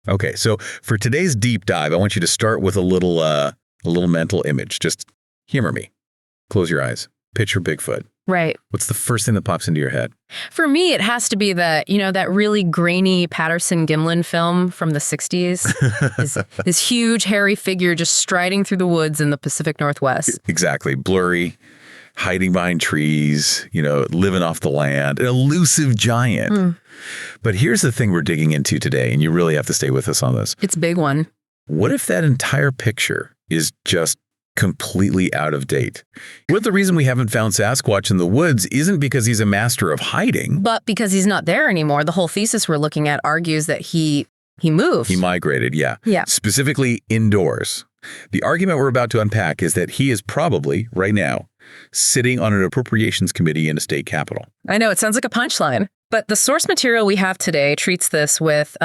Okay, so for today's deep dive, I want you to start with a little mental image. Just humor me. Close your eyes. Picture Bigfoot. Right. What's the first thing that pops into your head? For me, it has to be that really grainy Patterson-Gimlin film from the 60s. This huge, hairy figure just striding through the woods in the Pacific Northwest. Exactly. Blurry, hiding behind trees, living off the land, an elusive giant. But here's the thing we're digging into today, and you really have to stay with us on this. It's a big one. What if that entire picture is just completely out of date? What the reason we haven't found Sasquatch in the woods isn't because he's a master of hiding, but because he's not there anymore. The whole thesis we're looking at argues that he moved. He migrated, yeah. Yeah. Specifically indoors. The argument we're about to unpack is that he is probably, right now, sitting on an appropriations committee in a state capitol. I know, it sounds like a punchline. But the source material we have today treats this with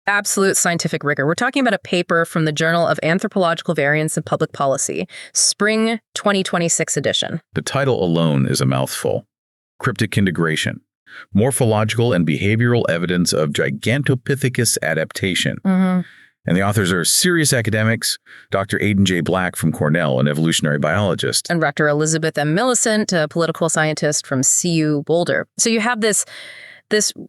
absolute scientific rigor. We're talking about a paper from the Journal of Anthropological Variance and Public Policy, spring 2026 edition. The title alone is a mouthful. Cryptic Integration. Morphological and behavioral evidence of Gigantopithecus adaptation. And the authors are serious academics, Dr. Aidan J. Black from Cornell, an evolutionary biologist. And Dr. Elizabeth M. Millicent, a political scientist from CU Boulder. So you have this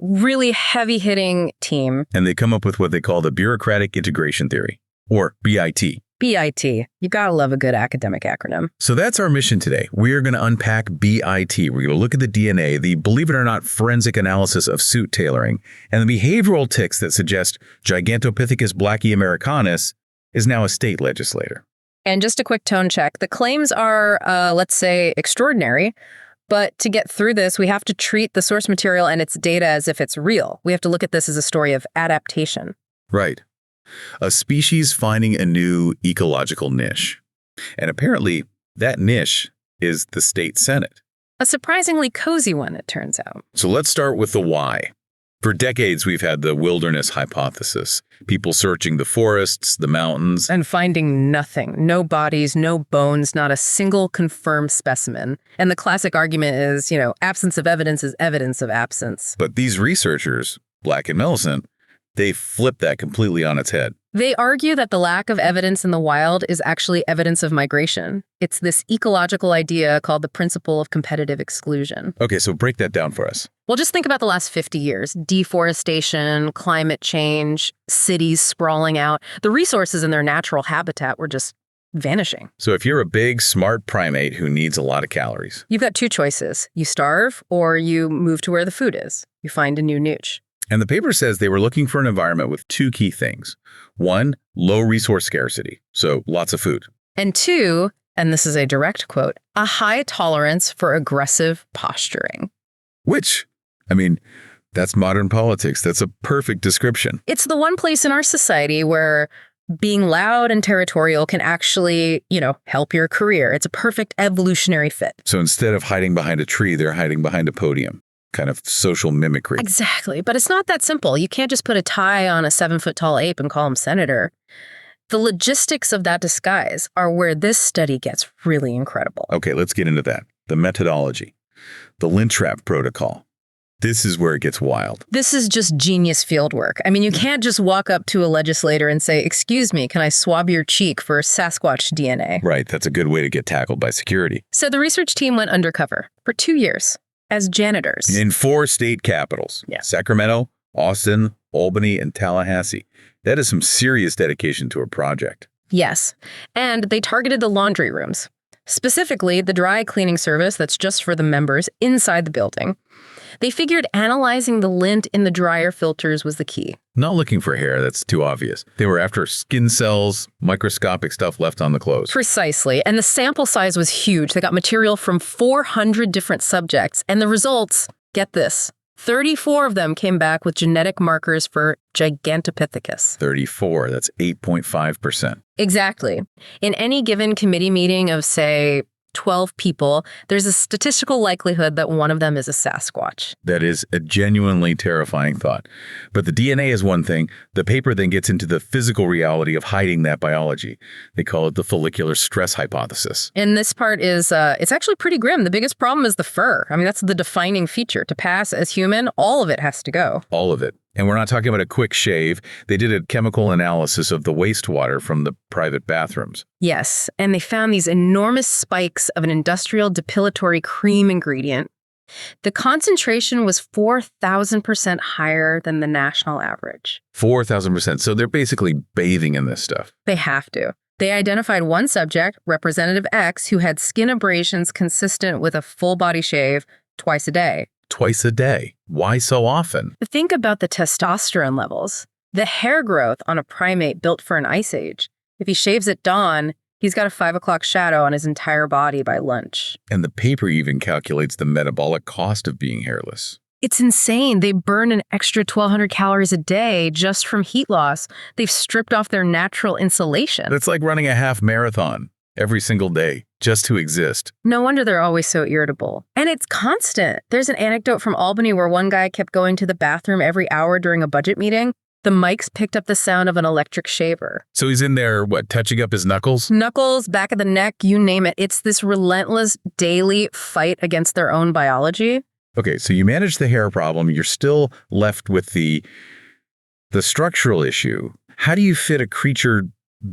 really heavy-hitting team. And they come up with what they call the Bureaucratic Integration Theory, or BIT. BIT. You gotta love a good academic acronym. So that's our mission today. We're going to unpack BIT. We're going to look at the DNA, the believe it or not forensic analysis of suit tailoring, and the behavioral tics that suggest Gigantopithecus blackiamericanus is now a state legislator. And just a quick tone check. The claims are, let's say, extraordinary. But to get through this, we have to treat the source material and its data as if it's real. We have to look at this as a story of adaptation. Right. A species finding a new ecological niche. And apparently, that niche is the state Senate. A surprisingly cozy one, it turns out. So let's start with the why. For decades, we've had the wilderness hypothesis. People searching the forests, the mountains. And finding nothing. No bodies, no bones, not a single confirmed specimen. And the classic argument is, absence of evidence is evidence of absence. But these researchers, Black and Millicent, they flip that completely on its head. They argue that the lack of evidence in the wild is actually evidence of migration. It's this ecological idea called the principle of competitive exclusion. Okay, so break that down for us. Well, just think about the last 50 years. Deforestation, climate change, cities sprawling out. The resources in their natural habitat were just vanishing. So if you're a big, smart primate who needs a lot of calories, you've got two choices. You starve or you move to where the food is. You find a new niche. And the paper says they were looking for an environment with two key things. One, low resource scarcity, so lots of food. And two, and this is a direct quote, a high tolerance for aggressive posturing. Which, that's modern politics. That's a perfect description. It's the one place in our society where being loud and territorial can actually, help your career. It's a perfect evolutionary fit. So instead of hiding behind a tree, they're hiding behind a podium. Kind of social mimicry. Exactly. But it's not that simple. You can't just put a tie on a 7-foot-tall ape and call him senator. The logistics of that disguise are where this study gets really incredible. Okay, let's get into that. The methodology. The lint trap protocol. This is where it gets wild. This is just genius field work. You can't just walk up to a legislator and say, "Excuse me, can I swab your cheek for Sasquatch DNA?" Right, that's a good way to get tackled by security. So the research team went undercover for 2 years. As janitors. In 4 state capitals. Yeah. Sacramento, Austin, Albany, and Tallahassee. That is some serious dedication to a project. Yes. And they targeted the laundry rooms. Specifically, the dry cleaning service that's just for the members inside the building. They figured analyzing the lint in the dryer filters was the key. Not looking for hair, that's too obvious. They were after skin cells, microscopic stuff left on the clothes. Precisely. And the sample size was huge. They got material from 400 different subjects. And the results, get this, 34 of them came back with genetic markers for Gigantopithecus. 34, that's 8.5%. Exactly. In any given committee meeting of, say, 12 people, there's a statistical likelihood that one of them is a Sasquatch. That is a genuinely terrifying thought. But the DNA is one thing. The paper then gets into the physical reality of hiding that biology. They call it the follicular stress hypothesis. And this part is, it's actually pretty grim. The biggest problem is the fur. That's the defining feature. To pass as human, all of it has to go. All of it. And we're not talking about a quick shave. They did a chemical analysis of the wastewater from the private bathrooms. Yes, and they found these enormous spikes of an industrial depilatory cream ingredient. The concentration was 4,000% higher than the national average. 4,000%. So they're basically bathing in this stuff. They have to. They identified one subject, Representative X, who had skin abrasions consistent with a full-body shave twice a day. Twice a day. Why so often? Think about the testosterone levels. The hair growth on a primate built for an ice age. If he shaves at dawn, he's got a 5 o'clock shadow on his entire body by lunch. And the paper even calculates the metabolic cost of being hairless. It's insane. They burn an extra 1,200 calories a day just from heat loss. They've stripped off their natural insulation. That's like running a half marathon every single day just to exist. No wonder they're always so irritable. And it's constant. There's an anecdote from Albany where one guy kept going to the bathroom every hour during a budget meeting. The mics picked up the sound of an electric shaver. So he's in there, touching up his knuckles? Knuckles, back of the neck, you name it. It's this relentless daily fight against their own biology. Okay, so you manage the hair problem. You're still left with the structural issue. How do you fit a creature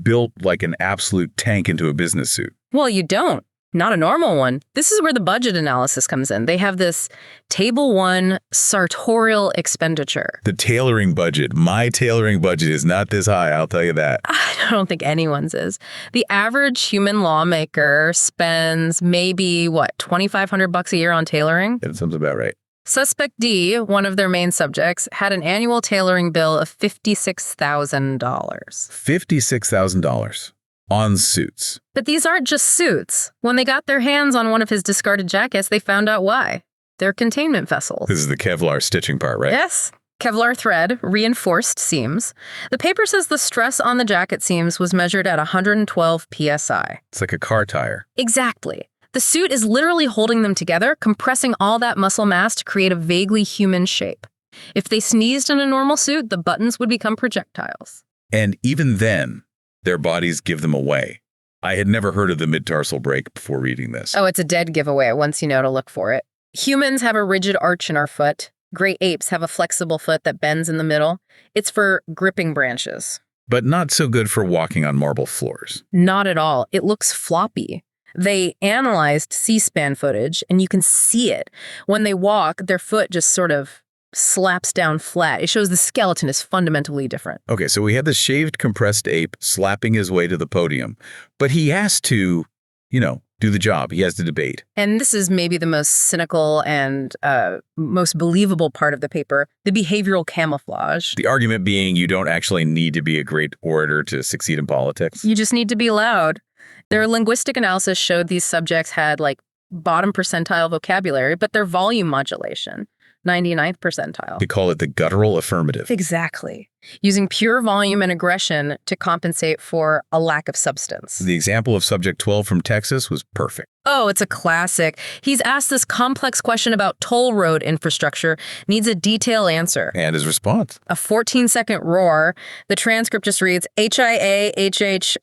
built like an absolute tank into a business suit? Well, you don't. Not a normal one. This is where the budget analysis comes in. They have this Table 1 sartorial expenditure. The tailoring budget. My tailoring budget is not this high, I'll tell you that. I don't think anyone's is. The average human lawmaker spends maybe, $2,500 a year on tailoring? That sounds about right. Suspect D, one of their main subjects, had an annual tailoring bill of $56,000. $56,000 on suits. But these aren't just suits. When they got their hands on one of his discarded jackets, they found out why. They're containment vessels. This is the Kevlar stitching part, right? Yes. Kevlar thread, reinforced seams. The paper says the stress on the jacket seams was measured at 112 psi. It's like a car tire. Exactly. The suit is literally holding them together, compressing all that muscle mass to create a vaguely human shape. If they sneezed in a normal suit, the buttons would become projectiles. And even then, their bodies give them away. I had never heard of the mid-tarsal break before reading this. Oh, it's a dead giveaway once you know to look for it. Humans have a rigid arch in our foot. Great apes have a flexible foot that bends in the middle. It's for gripping branches. But not so good for walking on marble floors. Not at all. It looks floppy. They analyzed C-SPAN footage, and you can see it. When they walk, their foot just sort of slaps down flat. It shows the skeleton is fundamentally different. Okay, so we had the shaved, compressed ape slapping his way to the podium. But he has to, do the job. He has to debate. And this is maybe the most cynical and most believable part of the paper, the behavioral camouflage. The argument being you don't actually need to be a great orator to succeed in politics. You just need to be loud. Their linguistic analysis showed these subjects had bottom percentile vocabulary, but their volume modulation, 99th percentile. They call it the guttural affirmative. Exactly. Using pure volume and aggression to compensate for a lack of substance. The example of subject 12 from Texas was perfect. Oh, it's a classic. He's asked this complex question about toll road infrastructure, needs a detailed answer. And his response? A 14-second roar. The transcript just reads, HIAHHAS,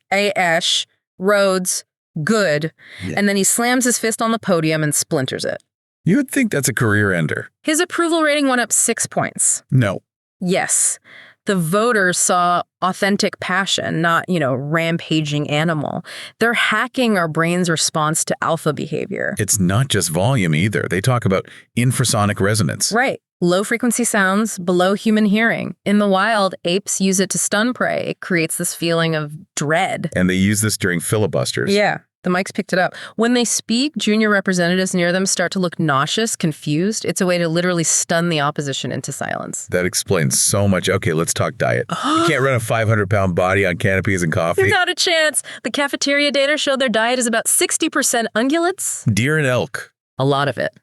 roads, good. Yeah. And then he slams his fist on the podium and splinters it. You would think that's a career ender. His approval rating went up 6 points. No. Yes. The voters saw authentic passion, not, rampaging animal. They're hacking our brain's response to alpha behavior. It's not just volume either. They talk about infrasonic resonance. Right. Low-frequency sounds below human hearing. In the wild, apes use it to stun prey. It creates this feeling of dread. And they use this during filibusters. Yeah. The mics picked it up. When they speak, junior representatives near them start to look nauseous, confused. It's a way to literally stun the opposition into silence. That explains so much. Okay, let's talk diet. You can't run a 500-pound body on canopies and coffee. Not a chance. The cafeteria data show their diet is about 60% ungulates. Deer and elk. A lot of it.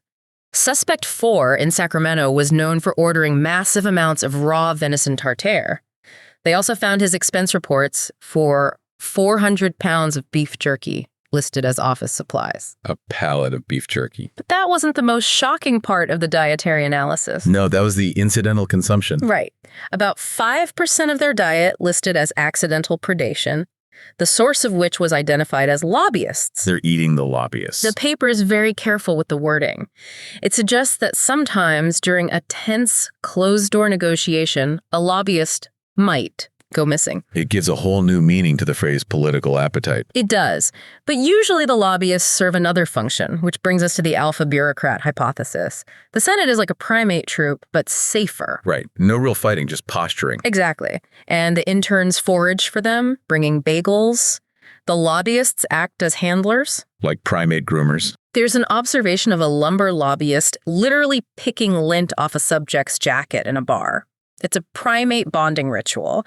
Suspect 4 in Sacramento was known for ordering massive amounts of raw venison tartare. They also found his expense reports for 400 pounds of beef jerky listed as office supplies. A pallet of beef jerky. But that wasn't the most shocking part of the dietary analysis. No, that was the incidental consumption. Right. About 5% of their diet listed as accidental predation. the source of which was identified as lobbyists. They're eating the lobbyists. The paper is very careful with the wording. It suggests that sometimes during a tense, closed-door negotiation, a lobbyist might go missing. It gives a whole new meaning to the phrase political appetite. It does. But usually the lobbyists serve another function, which brings us to the alpha bureaucrat hypothesis. The Senate is like a primate troop, but safer. Right. No real fighting, just posturing. Exactly. And the interns forage for them, bringing bagels. The lobbyists act as handlers. Like primate groomers. There's an observation of a lumber lobbyist literally picking lint off a subject's jacket in a bar. It's a primate bonding ritual.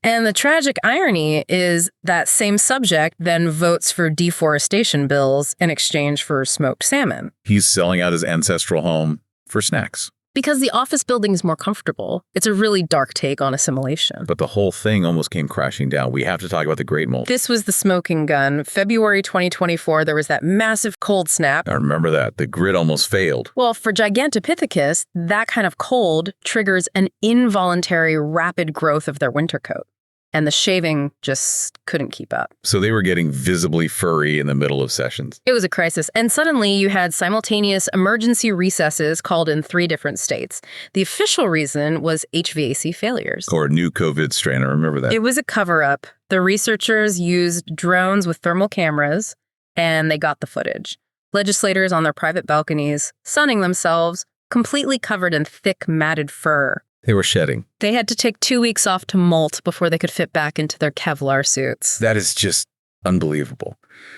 And the tragic irony is that same subject then votes for deforestation bills in exchange for smoked salmon. He's selling out his ancestral home for snacks. Because the office building is more comfortable. It's a really dark take on assimilation. But the whole thing almost came crashing down. We have to talk about the Great Mold. This was the smoking gun. February 2024, there was that massive cold snap. I remember that. The grid almost failed. Well, for Gigantopithecus, that kind of cold triggers an involuntary rapid growth of their winter coat. And the shaving just couldn't keep up. So they were getting visibly furry in the middle of sessions. It was a crisis. And suddenly you had simultaneous emergency recesses called in 3 different states. The official reason was HVAC failures. Or a new COVID strain. I remember that. It was a cover-up. The researchers used drones with thermal cameras, and they got the footage. Legislators on their private balconies, sunning themselves, completely covered in thick, matted fur. They were shedding. They had to take 2 weeks off to molt before they could fit back into their Kevlar suits. That is just unbelievable.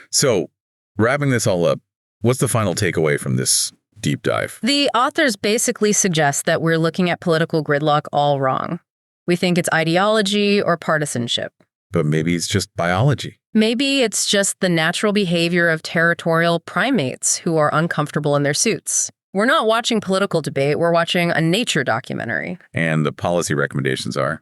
So, wrapping this all up, what's the final takeaway from this deep dive? The authors basically suggest that we're looking at political gridlock all wrong. We think it's ideology or partisanship. But maybe it's just biology. Maybe it's just the natural behavior of territorial primates who are uncomfortable in their suits. We're not watching political debate, we're watching a nature documentary. And the policy recommendations are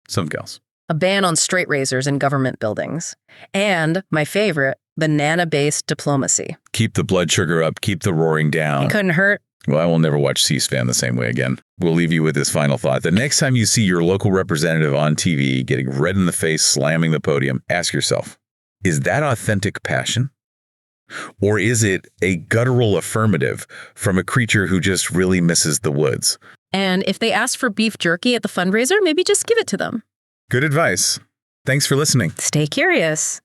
something else. A ban on straight razors in government buildings. And, my favorite, banana-based diplomacy. Keep the blood sugar up, keep the roaring down. It couldn't hurt. Well, I will never watch C-SPAN the same way again. We'll leave you with this final thought. The next time you see your local representative on TV getting red in the face, slamming the podium, ask yourself, is that authentic passion? Or is it a guttural affirmative from a creature who just really misses the woods? And if they ask for beef jerky at the fundraiser, maybe just give it to them. Good advice. Thanks for listening. Stay curious.